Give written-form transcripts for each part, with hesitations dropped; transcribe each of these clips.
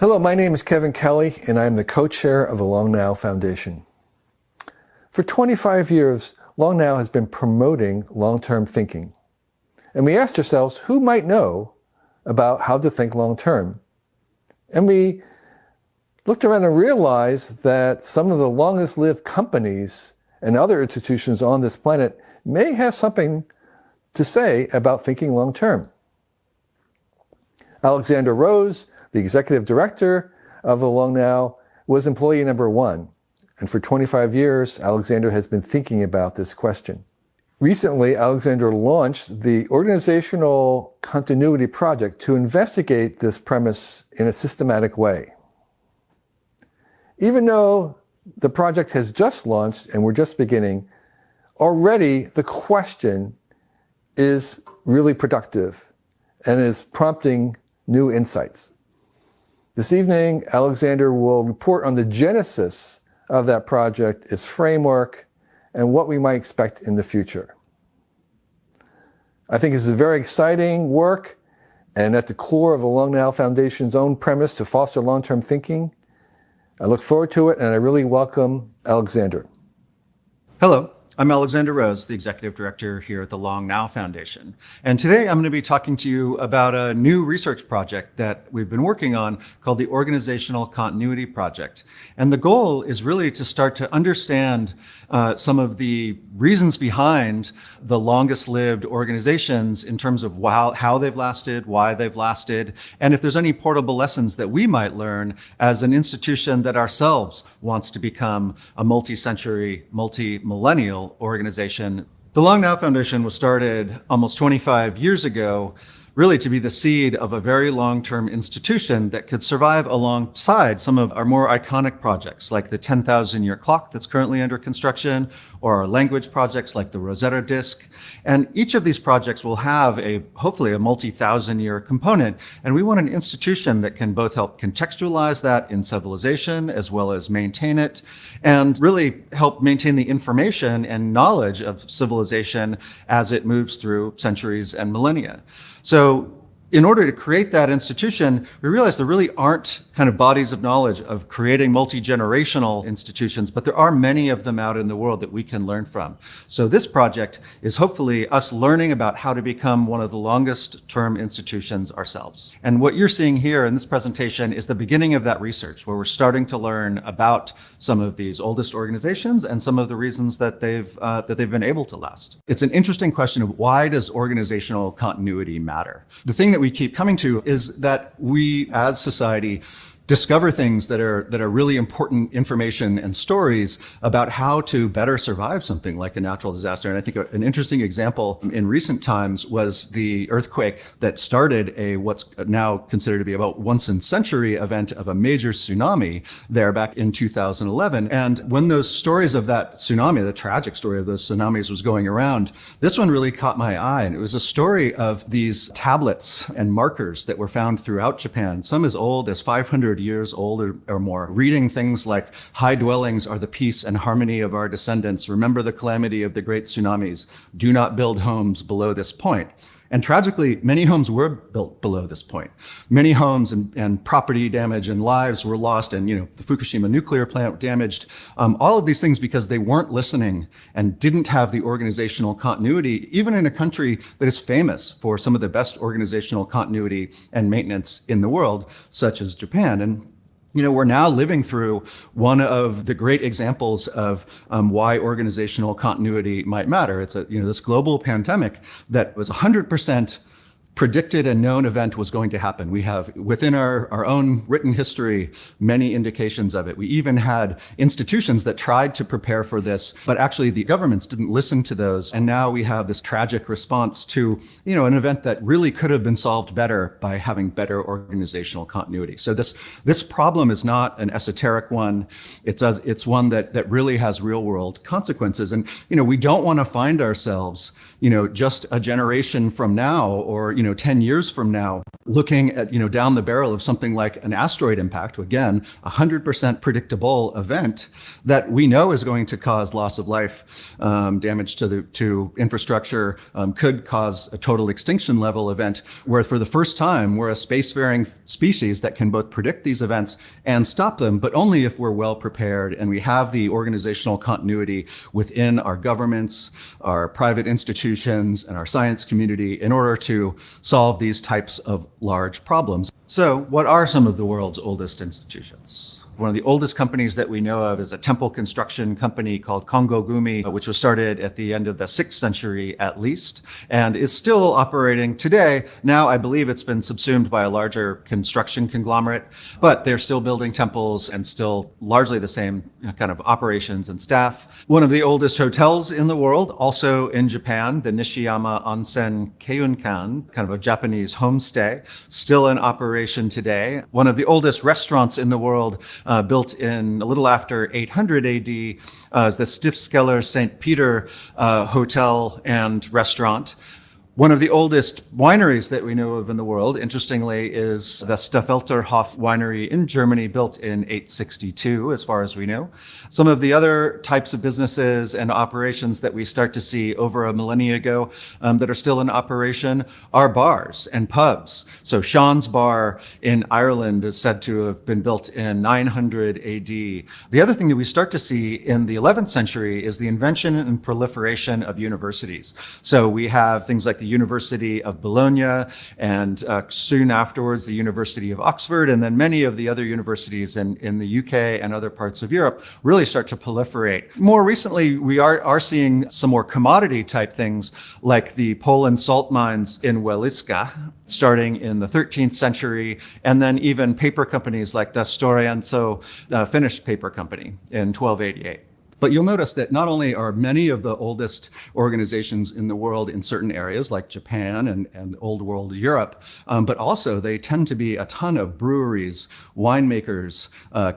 Hello, my name is Kevin Kelly, and I am the co-chair of the Long Now Foundation. For 25 years, Long Now has been promoting long-term thinking. And we asked ourselves, who might know about how to think long-term? And we looked around and realized that some of the longest-lived companies and other institutions on this planet may have something to say about thinking long-term. Alexander Rose, the executive director of the Long Now, was employee number 1. And for 25 years, Alexander has been thinking about this question. Recently, Alexander launched the Organizational Continuity Project to investigate this premise in a systematic way. Even though the project has just launched and we're just beginning, already the question is really productive and is prompting new insights. This evening, Alexander will report on the genesis of that project, its framework, and what we might expect in the future. I think this is a very exciting work, and at the core of the Long Now Foundation's own premise to foster long-term thinking. I look forward to it, and I really welcome Alexander. Hello. I'm Alexander Rose, the Executive Director here at the Long Now Foundation. And today I'm going to be talking to you about a new research project that we've been working on called the Organizational Continuity Project. And the goal is really to start to understand some of the reasons behind the longest lived organizations in terms of how they've lasted, why they've lasted, and if there's any portable lessons that we might learn as an institution that ourselves wants to become a multi-century, multi-millennial organization. The Long Now Foundation was started almost 25 years ago, really to be the seed of a very long-term institution that could survive alongside some of our more iconic projects, like the 10,000-year clock that's currently under construction, or our language projects like the Rosetta Disk. And each of these projects will have hopefully a multi-thousand-year component. And we want an institution that can both help contextualize that in civilization, as well as maintain it, and really help maintain the information and knowledge of civilization as it moves through centuries and millennia. So in order to create that institution, we realized there really aren't kind of bodies of knowledge of creating multi-generational institutions, but there are many of them out in the world that we can learn from. So this project is hopefully us learning about how to become one of the longest term institutions ourselves. And what you're seeing here in this presentation is the beginning of that research, where we're starting to learn about some of these oldest organizations and some of the reasons that they've been able to last. It's an interesting question of why does organizational continuity matter? The thing that we keep coming to is that we as society discover things that are really important information and stories about how to better survive something like a natural disaster. And I think an interesting example in recent times was the earthquake that started what's now considered to be about once in century event of a major tsunami there back in 2011. And when those stories of that tsunami, the tragic story of those tsunamis was going around, this one really caught my eye. And it was a story of these tablets and markers that were found throughout Japan, some as old as 500 years old or more, reading things like, "High dwellings are the peace and harmony of our descendants. Remember the calamity of the great tsunamis. Do not build homes below this point." And tragically, many homes were built below this point. Many homes and property damage and lives were lost, and the Fukushima nuclear plant damaged. All of these things because they weren't listening and didn't have the organizational continuity, even in a country that is famous for some of the best organizational continuity and maintenance in the world, such as Japan. And we're now living through one of the great examples of why organizational continuity might matter. It's this global pandemic that was 100% predicted and known event was going to happen. We have, within our own written history, many indications of it. We even had institutions that tried to prepare for this, but actually the governments didn't listen to those. And now we have this tragic response to, an event that really could have been solved better by having better organizational continuity. So this problem is not an esoteric one. It's one that really has real world consequences. And, we don't want to find ourselves, just a generation from now, or, 10 years from now, looking at, down the barrel of something like an asteroid impact, again, 100% predictable event that we know is going to cause loss of life, damage to infrastructure, could cause a total extinction level event, where for the first time, we're a spacefaring species that can both predict these events and stop them, but only if we're well prepared and we have the organizational continuity within our governments, our private institutions, and our science community in order to solve these types of large problems. So, what are some of the world's oldest institutions? One of the oldest companies that we know of is a temple construction company called Kongo-gumi, which was started at the end of the 6th century at least, and is still operating today. Now, I believe it's been subsumed by a larger construction conglomerate, but they're still building temples and still largely the same kind of operations and staff. One of the oldest hotels in the world, also in Japan, the Nishiyama Onsen Keiunkan, kind of a Japanese homestay, still in operation today. One of the oldest restaurants in the world, built in a little after 800 AD, is the Stiftskeller St. Peter Hotel and Restaurant. One of the oldest wineries that we know of in the world, interestingly, is the Staffelterhof winery in Germany, built in 862, as far as we know. Some of the other types of businesses and operations that we start to see over a millennia ago that are still in operation are bars and pubs. So Sean's Bar in Ireland is said to have been built in 900 AD. The other thing that we start to see in the 11th century is the invention and proliferation of universities. So we have things like the University of Bologna, and soon afterwards the University of Oxford, and then many of the other universities in the UK and other parts of Europe really start to proliferate. More recently, we are seeing some more commodity type things like the Poland salt mines in Weliska, starting in the 13th century, and then even paper companies like the Stora Enso Finnish paper company in 1288. But you'll notice that not only are many of the oldest organizations in the world in certain areas like Japan and old world Europe, but also they tend to be a ton of breweries, winemakers,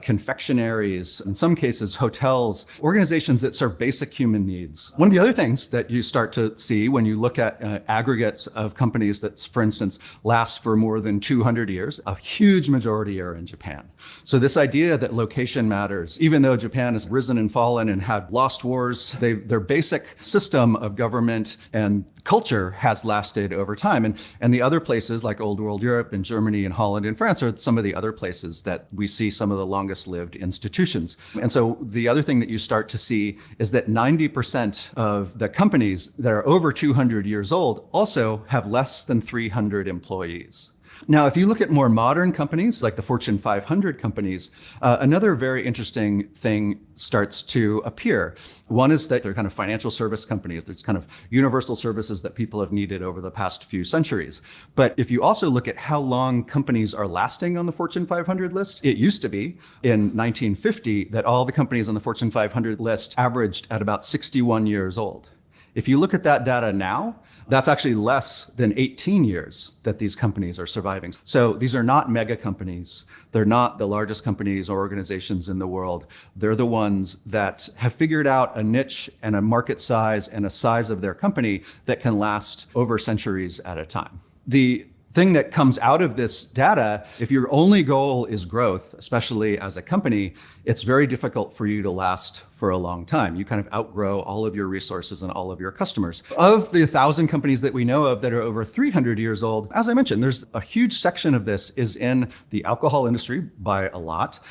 confectionaries, in some cases hotels, organizations that serve basic human needs. One of the other things that you start to see when you look at aggregates of companies that, for instance, last for more than 200 years, a huge majority are in Japan. So this idea that location matters, even though Japan has risen and fallen and had lost wars, their basic system of government and culture has lasted over time. And the other places like old world Europe and Germany and Holland and France are some of the other places that we see some of the longest lived institutions. And so the other thing that you start to see is that 90% of the companies that are over 200 years old also have less than 300 employees. Now, if you look at more modern companies, like the Fortune 500 companies, another very interesting thing starts to appear. One is that they're kind of financial service companies. There's kind of universal services that people have needed over the past few centuries. But if you also look at how long companies are lasting on the Fortune 500 list, it used to be in 1950 that all the companies on the Fortune 500 list averaged at about 61 years old. If you look at that data now, that's actually less than 18 years that these companies are surviving. So these are not mega companies. They're not the largest companies or organizations in the world. They're the ones that have figured out a niche and a market size and a size of their company that can last over centuries at a time. The thing that comes out of this data, if your only goal is growth, especially as a company, it's very difficult for you to last for a long time. You kind of outgrow all of your resources and all of your customers. Of the 1,000 companies that we know of that are over 300 years old, as I mentioned, there's a huge section of this is in the alcohol industry by a lot,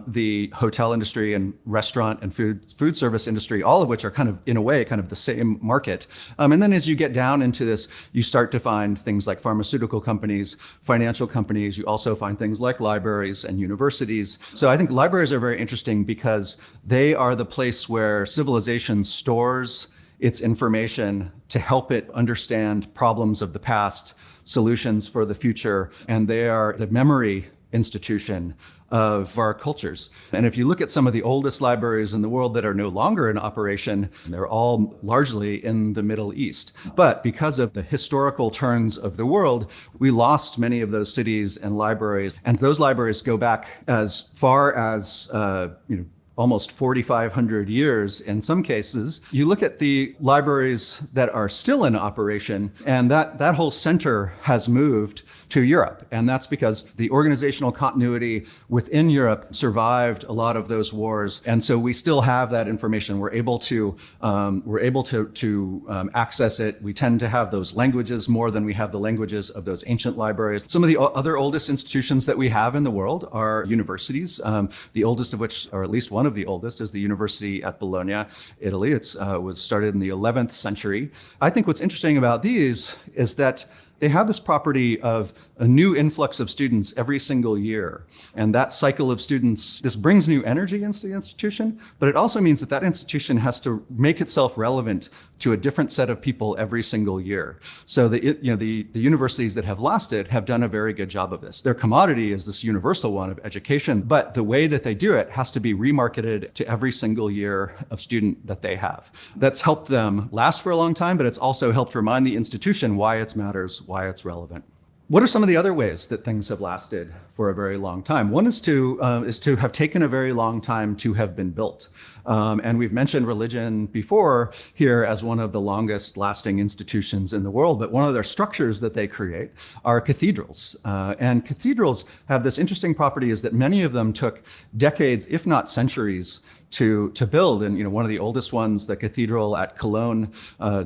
the hotel industry and restaurant and food service industry, all of which are kind of, in a way, kind of the same market. And then as you get down into this, you start to find things like pharmaceutical companies, financial companies. You also find things like libraries and universities. So I think libraries are very interesting because they are the place where civilization stores its information to help it understand problems of the past, solutions for the future, and they are the memory institution of our cultures. And if you look at some of the oldest libraries in the world that are no longer in operation, they're all largely in the Middle East. But because of the historical turns of the world, we lost many of those cities and libraries. And those libraries go back as far as almost 4,500 years in some cases. You look at the libraries that are still in operation, and that whole center has moved to Europe. And that's because the organizational continuity within Europe survived a lot of those wars. And so we still have that information. We're able to access it. We tend to have those languages more than we have the languages of those ancient libraries. Some of the other oldest institutions that we have in the world are universities, the oldest of which, or at least one of the oldest, is the University at Bologna, Italy. It was started in the 11th century. I think what's interesting about these is that they have this property of a new influx of students every single year. And that cycle of students, this brings new energy into the institution, but it also means that that institution has to make itself relevant to a different set of people every single year. So the universities that have lasted have done a very good job of this. Their commodity is this universal one of education, but the way that they do it has to be remarketed to every single year of student that they have. That's helped them last for a long time, but it's also helped remind the institution why it matters, why it's relevant. What are some of the other ways that things have lasted for a very long time? One is to have taken a very long time to have been built. And we've mentioned religion before here as one of the longest lasting institutions in the world, but one of their structures that they create are cathedrals. And cathedrals have this interesting property is that many of them took decades, if not centuries, to build. And one of the oldest ones, the cathedral at Cologne,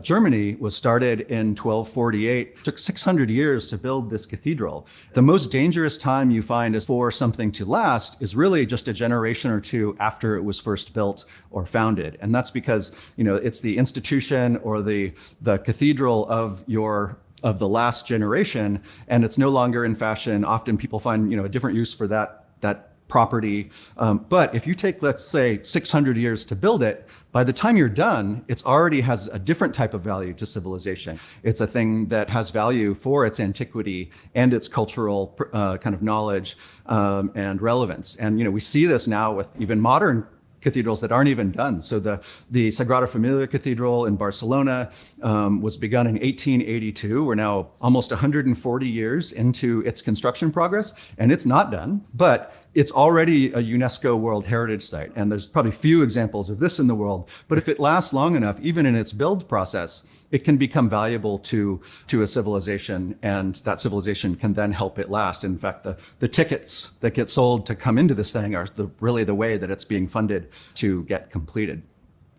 Germany, was started in 1248. It took 600 years to build this cathedral. The most dangerous time you find is for something to last is really just a generation or two after it was first built or founded. And that's because it's the institution or the cathedral of the last generation, and it's no longer in fashion. Often people find a different use for that property. But if you take, let's say, 600 years to build it, by the time you're done, it's already has a different type of value to civilization. It's a thing that has value for its antiquity and its cultural kind of knowledge and relevance. And we see this now with even modern cathedrals that aren't even done. So the Sagrada Familia Cathedral in Barcelona was begun in 1882. We're now almost 140 years into its construction progress, and it's not done, but it's already a UNESCO World Heritage Site. And there's probably few examples of this in the world, but if it lasts long enough, even in its build process, it can become valuable to a civilization, and that civilization can then help it last. In fact, the tickets that get sold to come into this thing are really the way that it's being funded to get completed.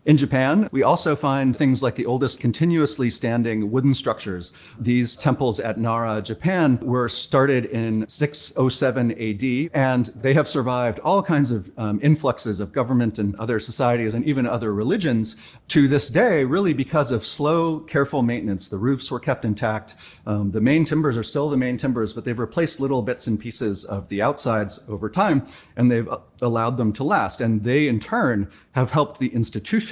In Japan, we also find things like the oldest continuously standing wooden structures. These temples at Nara, Japan, were started in 607 AD, and they have survived all kinds of influxes of government and other societies and even other religions to this day, really because of slow, careful maintenance. The roofs were kept intact. The main timbers are still the main timbers, but they've replaced little bits and pieces of the outsides over time, and they've allowed them to last. And they, in turn, have helped the institution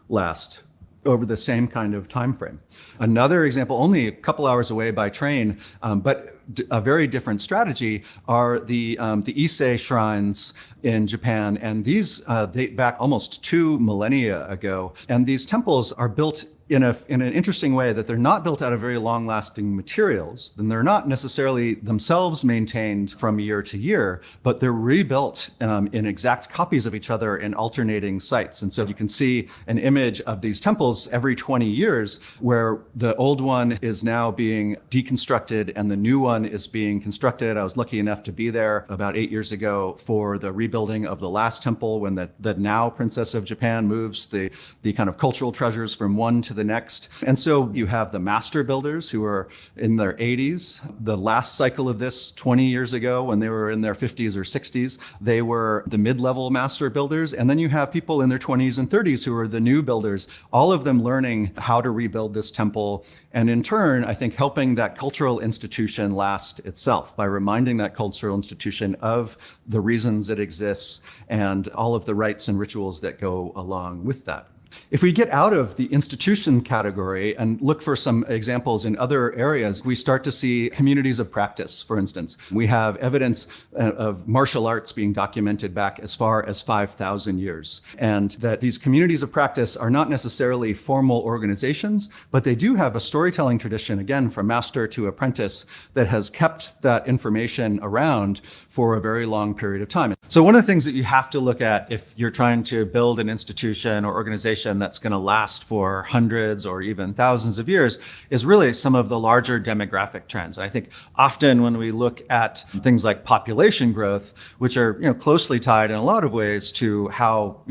last over the same kind of time frame. Another example, only a couple hours away by train, but a very different strategy, are the Ise shrines in Japan. And these date back almost 2 millennia ago. And these temples are built in an interesting way, that they're not built out of very long-lasting materials, and they're not necessarily themselves maintained from year to year, but they're rebuilt in exact copies of each other in alternating sites. And so you can see an image of these temples every 20 years, where the old one is now being deconstructed and the new one is being constructed. I was lucky enough to be there about 8 years ago for the rebuilding of the last temple, when the now Princess of Japan moves the kind of cultural treasures from one to the next. And so you have the master builders who are in their 80s. The last cycle of this 20 years ago, when they were in their 50s or 60s, they were the mid-level master builders. And then you have people in their 20s and 30s who are the new builders, all of them learning how to rebuild this temple. And in turn, I think helping that cultural institution last itself by reminding that cultural institution of the reasons it exists and all of the rites and rituals that go along with that. If we get out of the institution category and look for some examples in other areas, we start to see communities of practice, for instance. We have evidence of martial arts being documented back as far as 5,000 years. And that these communities of practice are not necessarily formal organizations, but they do have a storytelling tradition, again, from master to apprentice, that has kept that information around for a very long period of time. So one of the things that you have to look at if you're trying to build an institution or organization that's going to last for hundreds or even thousands of years is really some of the larger demographic trends. And I think often when we look at things like population growth, which are closely tied in a lot of ways to how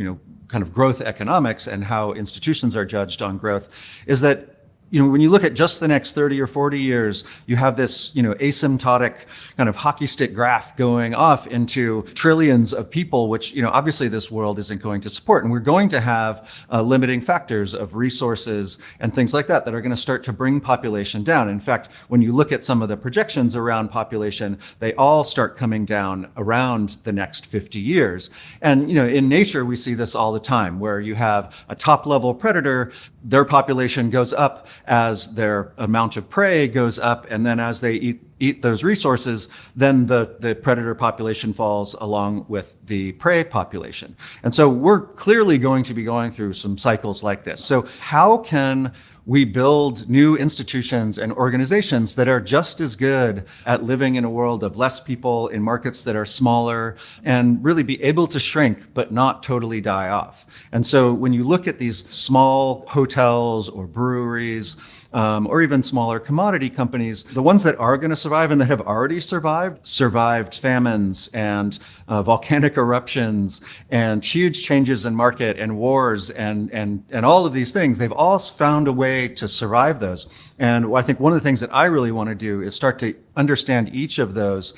kind of growth economics and how institutions are judged on growth, is that when you look at just the next 30 or 40 years, you have this, asymptotic kind of hockey stick graph going off into trillions of people, which, obviously this world isn't going to support. And we're going to have limiting factors of resources and things like that are going to start to bring population down. In fact, when you look at some of the projections around population, they all start coming down around the next 50 years. And, in nature, we see this all the time, where you have a top level predator, their population goes up as their amount of prey goes up, and then as they eat those resources, then the predator population falls along with the prey population. And so we're clearly going to be going through some cycles like this. So how can we build new institutions and organizations that are just as good at living in a world of less people in markets that are smaller and really be able to shrink but not totally die off? And so when you look at these small hotels or breweries, or even smaller commodity companies, the ones that are going to survive and that have already survived famines and volcanic eruptions and huge changes in market and wars and all of these things, they've all found a way to survive those. And I think one of the things that I really want to do is start to understand each of those,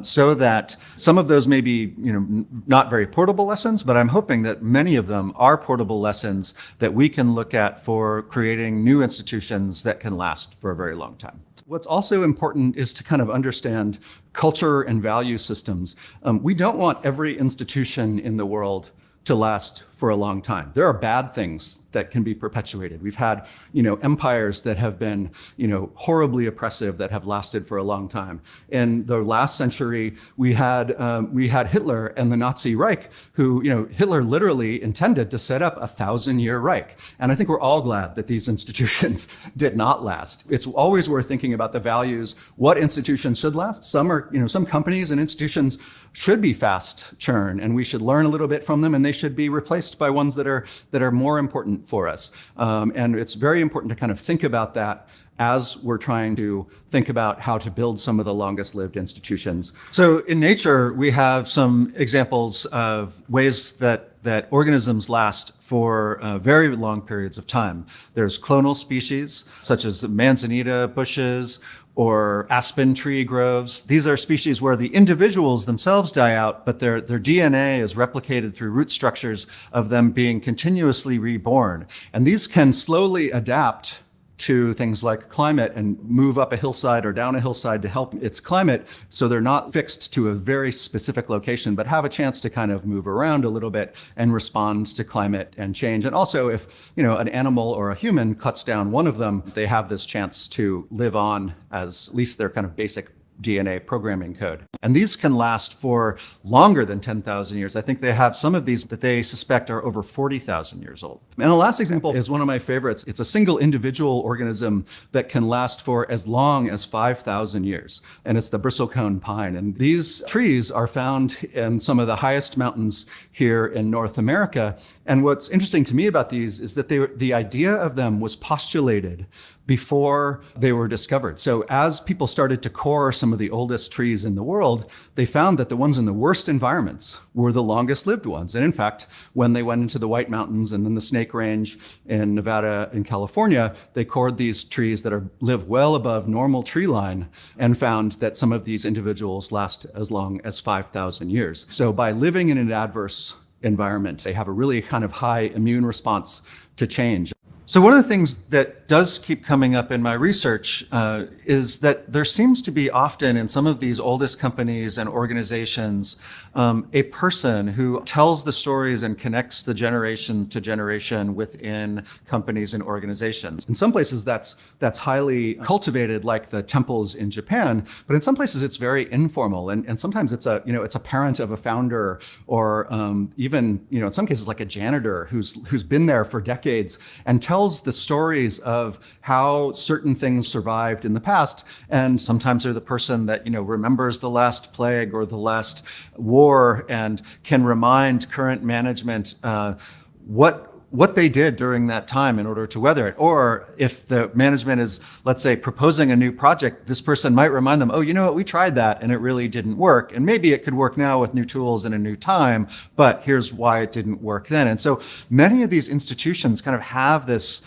so that some of those may be, not very portable lessons, but I'm hoping that many of them are portable lessons that we can look at for creating new institutions that can last for a very long time. What's also important is to kind of understand culture and value systems. We don't want every institution in the world to last for a long time. There are bad things that can be perpetuated. We've had, empires that have been, horribly oppressive that have lasted for a long time. In the last century, we had Hitler and the Nazi Reich, who, Hitler literally intended to set up a 1,000-year Reich. And I think we're all glad that these institutions did not last. It's always worth thinking about the values, what institutions should last. Some are, some companies and institutions should be fast churn, and we should learn a little bit from them, and they should be replaced by ones that are more important for us. And it's very important to kind of think about that as we're trying to think about how to build some of the longest lived institutions. So in nature, we have some examples of ways that organisms last for very long periods of time. There's clonal species, such as the manzanita bushes or aspen tree groves. These are species where the individuals themselves die out, but their DNA is replicated through root structures of them being continuously reborn. And these can slowly adapt to things like climate and move up a hillside or down a hillside to help its climate, so they're not fixed to a very specific location, but have a chance to kind of move around a little bit and respond to climate and change. And also if, an animal or a human cuts down one of them, they have this chance to live on as at least their kind of basic DNA programming code. And these can last for longer than 10,000 years. I think they have some of these that they suspect are over 40,000 years old. And the last example is one of my favorites. It's a single individual organism that can last for as long as 5,000 years. And it's the bristlecone pine. And these trees are found in some of the highest mountains here in North America. And what's interesting to me about these is that the idea of them was postulated before they were discovered. So as people started to core some of the oldest trees in the world, they found that the ones in the worst environments were the longest lived ones. And in fact, when they went into the White Mountains and then the Snake Range in Nevada and California, they cored these trees that live well above normal tree line and found that some of these individuals last as long as 5,000 years. So by living in an adverse environment, they have a really kind of high immune response to change. So one of the things that does keep coming up in my research is that there seems to be often in some of these oldest companies and organizations a person who tells the stories and connects the generation to generation within companies and organizations. In some places that's highly cultivated, like the temples in Japan, but in some places it's very informal, and sometimes it's a parent of a founder, or even in some cases like a janitor who's been there for decades and tells the stories of how certain things survived in the past. And sometimes they're the person that remembers the last plague or the last war and can remind current management what they did during that time in order to weather it. Or if the management is, let's say, proposing a new project, this person might remind them, oh, you know what, we tried that and it really didn't work. And maybe it could work now with new tools and a new time, but here's why it didn't work then. And so many of these institutions kind of have this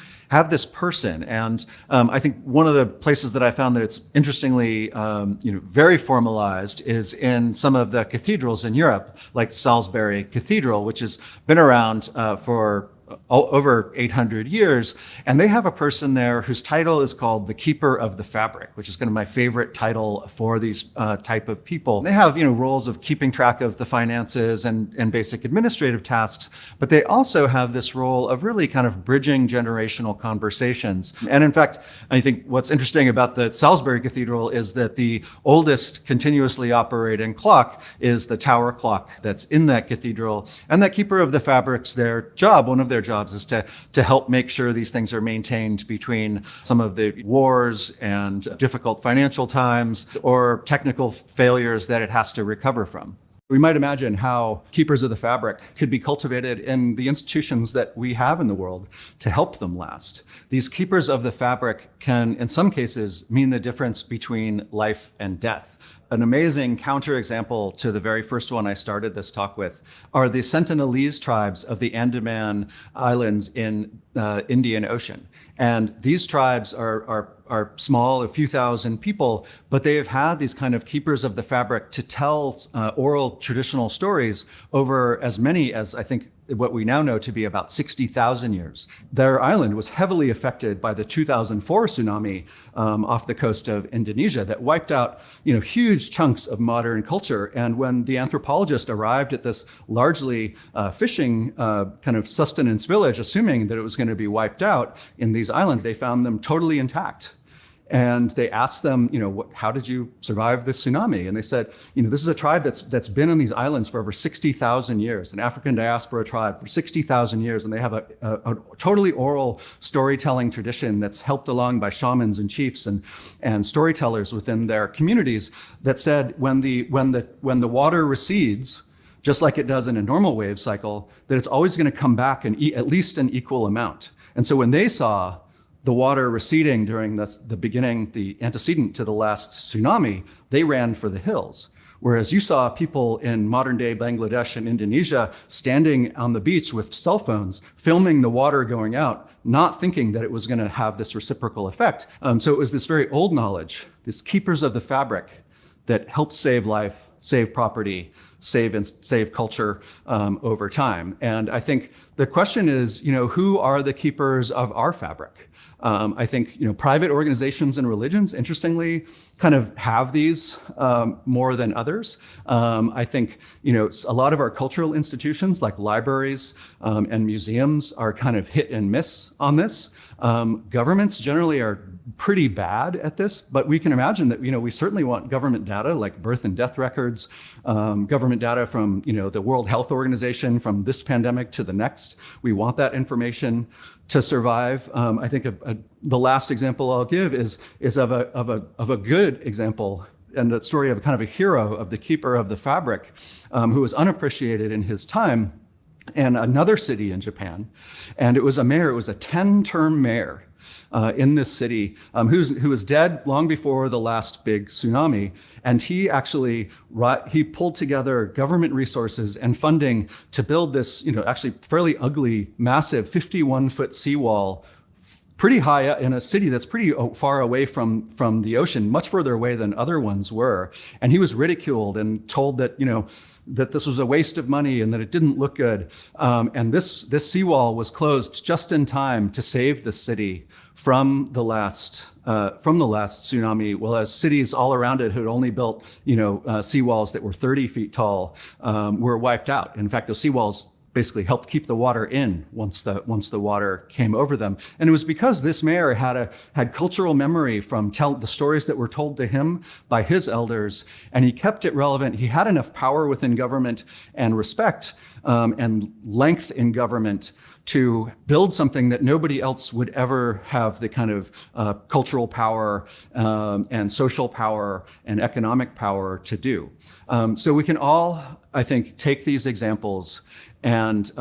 person. And I think one of the places that I found that it's interestingly, very formalized is in some of the cathedrals in Europe, like Salisbury Cathedral, which has been around for over 800 years. And they have a person there whose title is called the Keeper of the Fabric, which is kind of my favorite title for these type of people. They have, roles of keeping track of the finances and basic administrative tasks, but they also have this role of really kind of bridging generational conversations. And in fact, I think what's interesting about the Salisbury Cathedral is that the oldest continuously operating clock is the tower clock that's in that cathedral. And that Keeper of the Fabric's one of their jobs is to help make sure these things are maintained between some of the wars and difficult financial times or technical failures that it has to recover from. We might imagine how keepers of the fabric could be cultivated in the institutions that we have in the world to help them last. These keepers of the fabric can, in some cases, mean the difference between life and death. An amazing counterexample to the very first one I started this talk with are the Sentinelese tribes of the Andaman Islands in the Indian Ocean. And these tribes are small, a few thousand people, but they have had these kind of keepers of the fabric to tell oral traditional stories over as many as, I think, what we now know to be about 60,000 years. Their island was heavily affected by the 2004 tsunami off the coast of Indonesia that wiped out, huge chunks of modern culture. And when the anthropologist arrived at this largely fishing kind of sustenance village, assuming that it was going to be wiped out in these islands, they found them totally intact. And they asked them, how did you survive this tsunami? And they said, this is a tribe that's been on these islands for over 60,000 years, an African diaspora tribe for 60,000 years. And they have a totally oral storytelling tradition that's helped along by shamans and chiefs and storytellers within their communities that said when the water recedes, just like it does in a normal wave cycle, that it's always going to come back in at least an equal amount. And so when they saw the water receding during the antecedent to the last tsunami, they ran for the hills. Whereas you saw people in modern day Bangladesh and Indonesia standing on the beach with cell phones, filming the water going out, not thinking that it was going to have this reciprocal effect. So it was this very old knowledge, these keepers of the fabric that helped save life, save property, save culture over time. And I think the question is, who are the keepers of our fabric? I think, private organizations and religions, interestingly, kind of have these more than others. I think, a lot of our cultural institutions like libraries and museums are kind of hit and miss on this. Governments generally are pretty bad at this, but we can imagine that, we certainly want government data like birth and death records, government data from, the World Health Organization from this pandemic to the next. We want that information to survive. I think the last example I'll give is of a good example and the story of kind of a hero of the keeper of the fabric who was unappreciated in his time in another city in Japan. And it was a 10-term mayor in this city who was dead long before the last big tsunami. And he actually pulled together government resources and funding to build this, actually fairly ugly, massive 51-foot seawall pretty high up in a city that's pretty far away from the ocean, much further away than other ones were. And he was ridiculed and told that, that this was a waste of money and that it didn't look good. And this seawall was closed just in time to save the city from the last tsunami, well, as cities all around it who had only built, seawalls that were 30 feet tall, were wiped out. In fact, the seawalls basically helped keep the water in once the water came over them. And it was because this mayor had cultural memory from the stories that were told to him by his elders, and he kept it relevant. He had enough power within government and respect and length in government to build something that nobody else would ever have the kind of cultural power and social power and economic power to do. So we can all, I think, take these examples and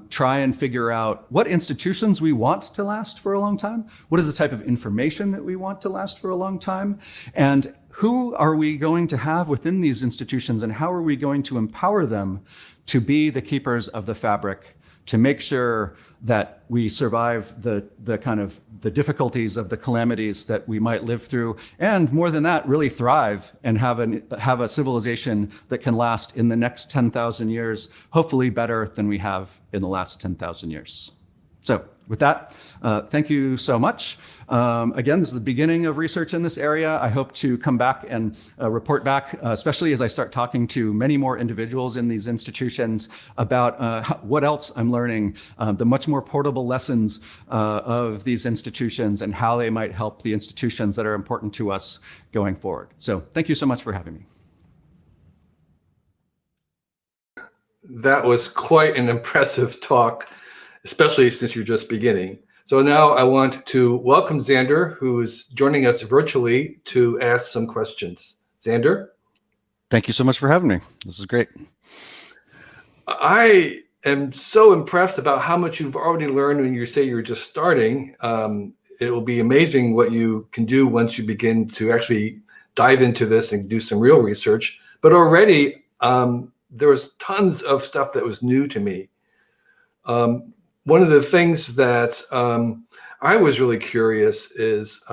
try and figure out what institutions we want to last for a long time, what is the type of information that we want to last for a long time, and who are we going to have within these institutions, and how are we going to empower them to be the keepers of the fabric, to make sure that we survive the kind of the difficulties of the calamities that we might live through, and more than that, really thrive and have a civilization that can last in the next 10,000 years, hopefully better than we have in the last 10,000 years. So with that, thank you so much. Again, this is the beginning of research in this area. I hope to come back and report back, especially as I start talking to many more individuals in these institutions about what else I'm learning, the much more portable lessons of these institutions and how they might help the institutions that are important to us going forward. So thank you so much for having me. That was quite an impressive talk, especially since you're just beginning. So now I want to welcome Xander, who is joining us virtually to ask some questions. Xander? Thank you so much for having me. This is great. I am so impressed about how much you've already learned when you say you're just starting. It will be amazing what you can do once you begin to actually dive into this and do some real research. But already there was tons of stuff that was new to me. One of the things that I was really curious is,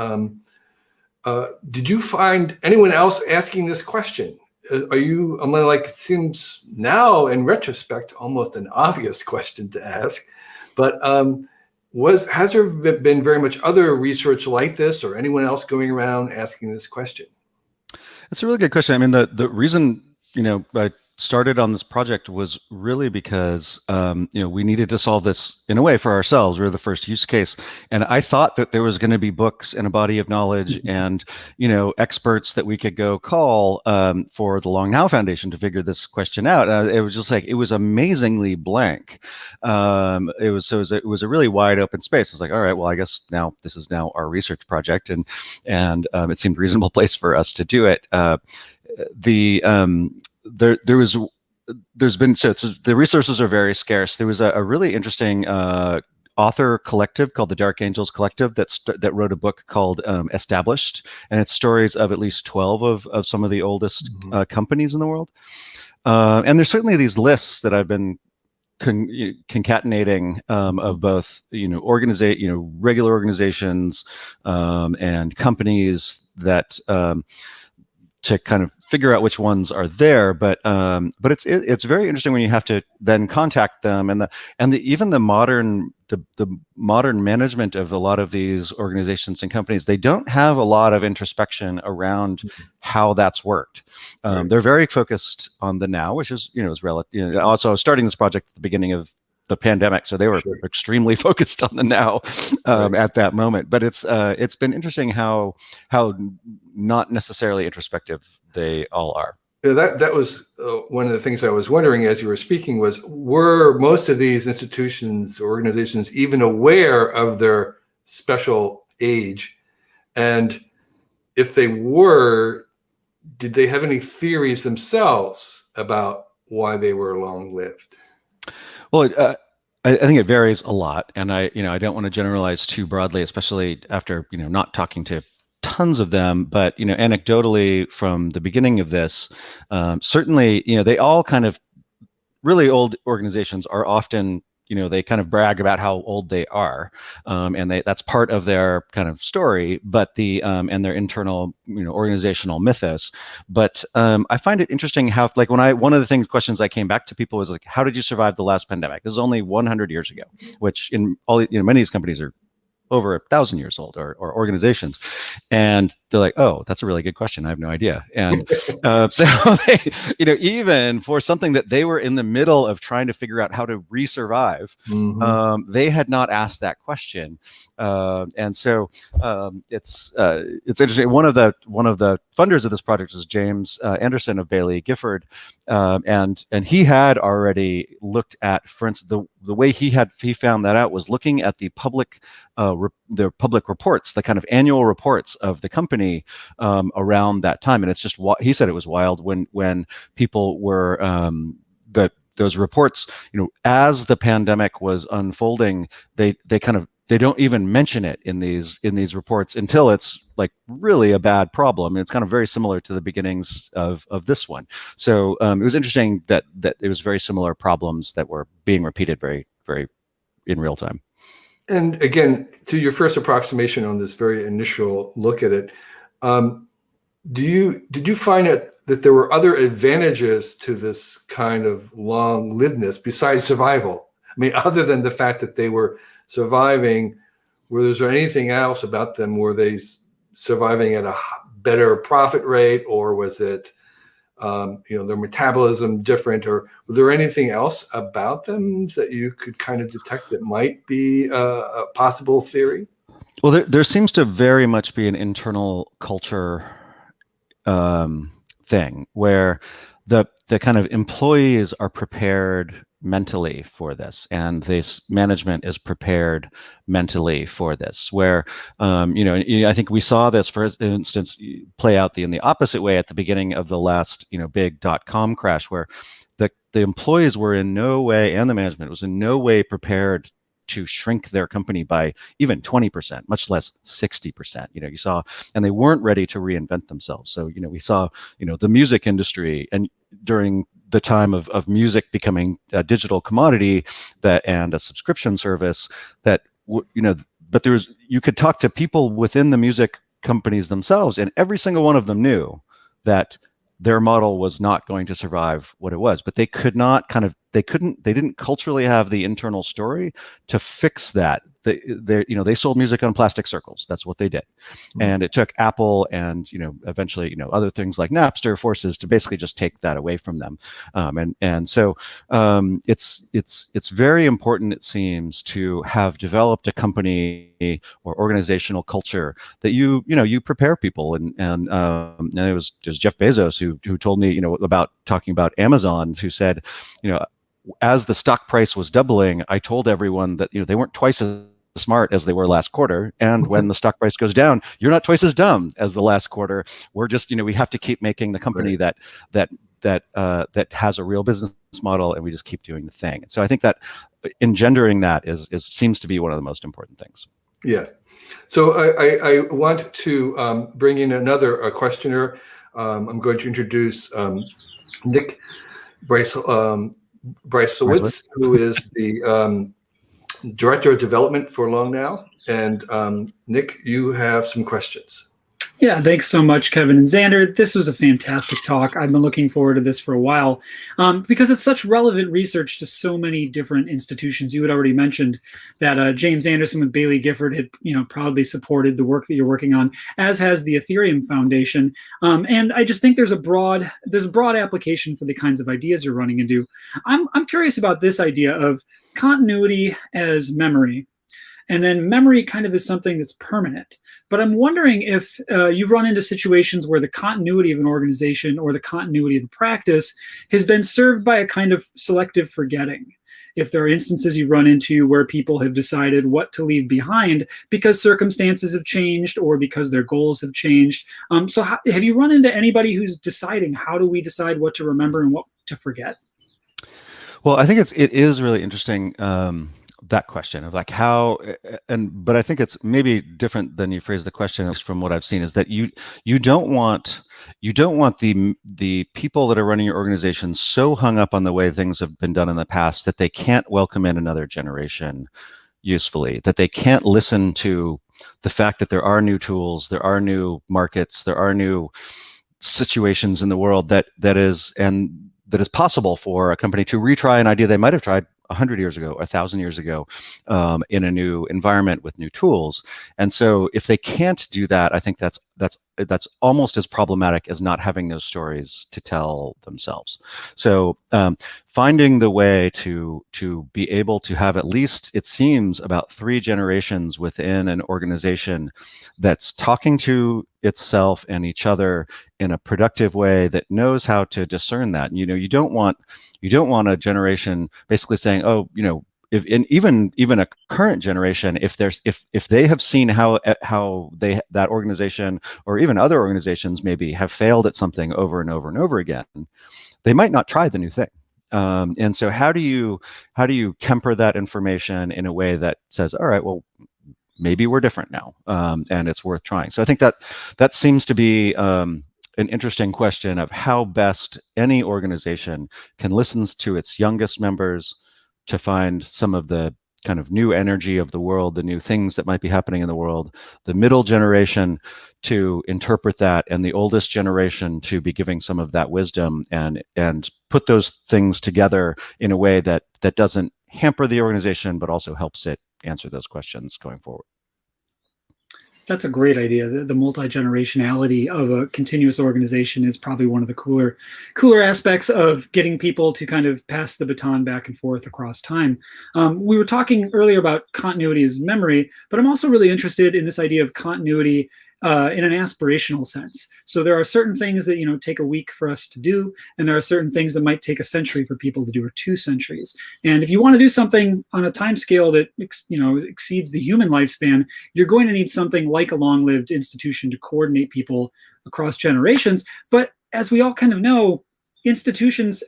did you find anyone else asking this question? It seems now in retrospect, almost an obvious question to ask, but has there been very much other research like this, or anyone else going around asking this question? That's a really good question. I mean, the reason, I started on this project was really because we needed to solve this in a way for ourselves. We were the first use case, and I thought that there was going to be books and a body of knowledge and experts that we could go call for the Long Now Foundation to figure this question out. It was just like, it was amazingly blank. It was a really wide open space. I was like, all right, well, I guess this is now our research project, and it seemed a reasonable place for us to do it. The resources are very scarce. There was a really interesting author collective called the Dark Angels Collective that wrote a book called Established, and it's stories of at least 12 of some of the oldest companies in the world. And there's certainly these lists that I've been concatenating of both regular organizations and companies that to kind of figure out which ones are there, but it's very interesting when you have to then contact them, and even the modern management of a lot of these organizations and companies, they don't have a lot of introspection around how that's worked. Right. They're very focused on the now, which is is relative. Also, I was starting this project at the beginning of the pandemic, so they were extremely focused on the now at that moment. But it's been interesting how not necessarily introspective they all are. That was one of the things I was wondering as you were speaking was, were most of these institutions or organizations even aware of their special age? And if they were, did they have any theories themselves about why they were long-lived? Well, I think it varies a lot, and I don't want to generalize too broadly, especially after not talking to tons of them. But anecdotally, from the beginning of this, certainly they all kind of really old organizations are often they kind of brag about how old they are, and that's part of their kind of story, but and their internal organizational mythos. But I find it interesting how, like, one of the questions I came back to people was like, how did you survive the last pandemic? This is only 100 years ago, which in all many of these companies are over 1,000 years old, or organizations, and they're like, "Oh, that's a really good question. I have no idea." And so, they, even for something that they were in the middle of trying to figure out how to resurvive, they had not asked that question, and so it's interesting. One of the funders of this project is James Anderson of Bailey Gifford, and he had already looked at, for instance, the way he found that out was looking at the public reports, the kind of annual reports of the company around that time. And it's just, he said it was wild when people were, those reports, as the pandemic was unfolding, they don't even mention it in these reports until it's like really a bad problem. And it's kind of very similar to the beginnings of this one. So it was interesting that it was very similar problems that were being repeated very, very in real time. And again, to your first approximation on this very initial look at it, did you find that there were other advantages to this kind of long-livedness besides survival? I mean, other than the fact that they were surviving, was there anything else about them? Were they surviving at a better profit rate, or was it their metabolism different, or was there anything else about them that you could kind of detect that might be a possible theory? Well, there seems to very much be an internal culture thing where the kind of employees are prepared mentally for this, and this management is prepared mentally for this, where I think we saw this, for instance, play out in the opposite way at the beginning of the last big .com crash, where the employees were in no way, and the management was in no way prepared to shrink their company by even 20%, much less 60%. You saw, and they weren't ready to reinvent themselves. So, we saw, the music industry, and during the time of music becoming a digital commodity and a subscription service, that, but you could talk to people within the music companies themselves, and every single one of them knew that their model was not going to survive what it was, but they didn't culturally have the internal story to fix that. They sold music on plastic circles. That's what they did. And it took Apple and, eventually, other things like Napster forces to basically just take that away from them. So it's very important, it seems, to have developed a company or organizational culture that you prepare people. And it was Jeff Bezos who told me, about talking about Amazon, who said, as the stock price was doubling, I told everyone that they weren't twice as smart as they were last quarter, and when the stock price goes down, you're not twice as dumb as the last quarter. We're just we have to keep making the company right. that has a real business model, and we just keep doing the thing. And so I think that engendering that seems to be one of the most important things. Yeah. So I want to bring in another questioner. I'm going to introduce Nick Brycewicz, who is the Director of Development for Long Now. And Nick, you have some questions. Yeah, thanks so much, Kevin and Xander. This was a fantastic talk. I've been looking forward to this for a while because it's such relevant research to so many different institutions. You had already mentioned that James Anderson with Bailey Gifford had, proudly supported the work that you're working on, as has the Ethereum Foundation. And I just think there's a broad application for the kinds of ideas you're running into. I'm curious about this idea of continuity as memory. And then memory kind of is something that's permanent. But I'm wondering if you've run into situations where the continuity of an organization or the continuity of a practice has been served by a kind of selective forgetting. If there are instances you've run into where people have decided what to leave behind because circumstances have changed or because their goals have changed. So have you run into anybody who's deciding, how do we decide what to remember and what to forget? Well, I think it is really interesting. that question of like how, but I think it's maybe different than you phrase the question from what I've seen, is that you don't want the people that are running your organization so hung up on the way things have been done in the past that they can't welcome in another generation usefully, that they can't listen to the fact that there are new tools, there are new markets, there are new situations in the world that is possible for a company to retry an idea they might have tried 100 years ago, 1,000 years ago, in a new environment with new tools. And so if they can't do that, I think that's almost as problematic as not having those stories to tell themselves. So finding the way to be able to have at least, it seems, about 3 generations within an organization that's talking to itself and each other in a productive way that knows how to discern that. You don't want a generation basically saying, oh, if even a current generation, if they have seen how that organization or even other organizations maybe have failed at something over and over and over again, they might not try the new thing. And so how do you temper that information in a way that says, all right, well, maybe we're different now, and it's worth trying. So I think that seems to be an interesting question of how best any organization can listen to its youngest members to find some of the kind of new energy of the world, the new things that might be happening in the world, the middle generation to interpret that, and the oldest generation to be giving some of that wisdom, and put those things together in a way that doesn't hamper the organization, but also helps it answer those questions going forward. That's a great idea. The multi-generationality of a continuous organization is probably one of the cooler aspects of getting people to kind of pass the baton back and forth across time. We were talking earlier about continuity as memory, but I'm also really interested in this idea of continuity in an aspirational sense. So there are certain things that take a week for us to do, and there are certain things that might take a century for people to do, or 2 centuries. And if you want to do something on a time scale that exceeds the human lifespan, you're going to need something like a long-lived institution to coordinate people across generations. But as we all kind of know, institutions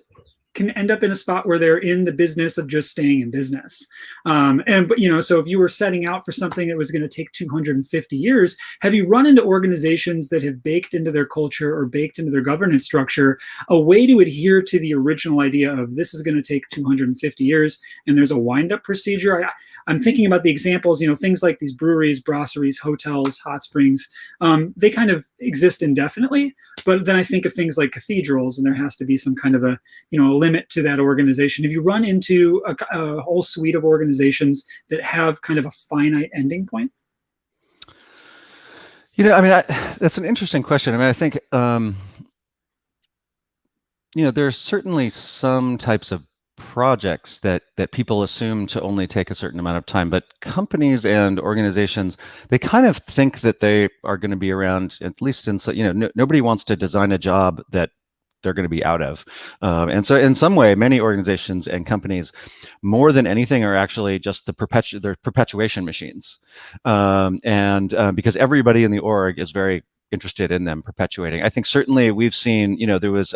can end up in a spot where they're in the business of just staying in business. So if you were setting out for something that was going to take 250 years, have you run into organizations that have baked into their culture or baked into their governance structure a way to adhere to the original idea of this is going to take 250 years, and there's a wind-up procedure? I'm thinking about the examples, things like these breweries, brasseries, hotels, hot springs. They kind of exist indefinitely, but then I think of things like cathedrals, and there has to be some kind of a limit to that organization. If you run into a whole suite of organizations that have kind of a finite ending point? That's an interesting question. I think, there's certainly some types of projects that people assume to only take a certain amount of time, but companies and organizations, they kind of think that they are going to be around, at least nobody wants to design a job that they're going to be out of. And so in some way, many organizations and companies, more than anything, are actually just they're perpetuation machines. Because everybody in the org is very interested in them perpetuating. I think certainly we've seen, there was